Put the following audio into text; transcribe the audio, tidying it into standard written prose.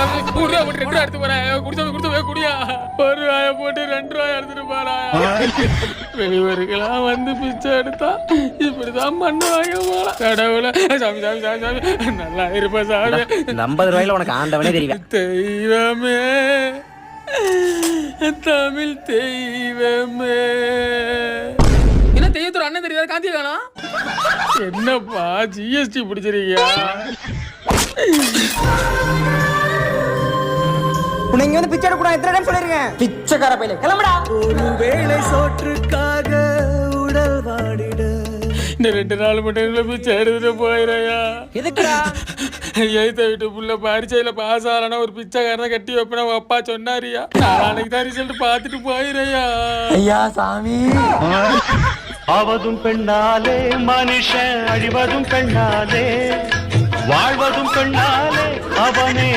எடுத்து போறேன் குடிச்ச குடியா 1 ரூபாய போட்டு 2 ரூபாய் எடுத்துட்டு போறா வெளியூருக்கெல்லாம் வந்து பிச்சை எடுத்தா இப்படிதான் பண்ணுவாங்க போல கடவுளை சாமி சாமி சாமி சாமி நல்லா இருப்ப சாமி 50 ரூபாயில உனக்கு ஆண்டவனே தெரியும் தெய்வமே தமிழ் தெய்வமே என்ன தெய்வத்தோட அண்ணன் தெரியாத காந்தி காணா என்னப்பா ஜிஎஸ்டி பிடிச்சிருக்கியா உன்னை இங்க வந்து பிச்சை எடுக்க எத்தனை டைம் சொல்லிருக்கேன் பிச்சைக்கார பையல கிளம்புடா ஒரு வேளை சோற்றுக்காக உடல் வாடிட இந்த 2 நாள் மட்டும் பிச்சை எடுத்துட்டு போயிரையா எதுக்குடா எழுத்த வீட்டு புள்ள பரீட்சையில பாஸ் ஆகலன்னா ஒரு பிச்சைக்காரனை கட்டி வைப்பேன் உங்க அப்பா சொன்னாரியா நாளைக்கு தான் ரிசல்ட் பார்த்துட்டு போயிரையா ஐயா சாமி ஆவதும் பெண்ணாலே மனுஷன் அழிவதும் பெண்ணாலே வாழ்வதும் பெண்ணாலே அவனே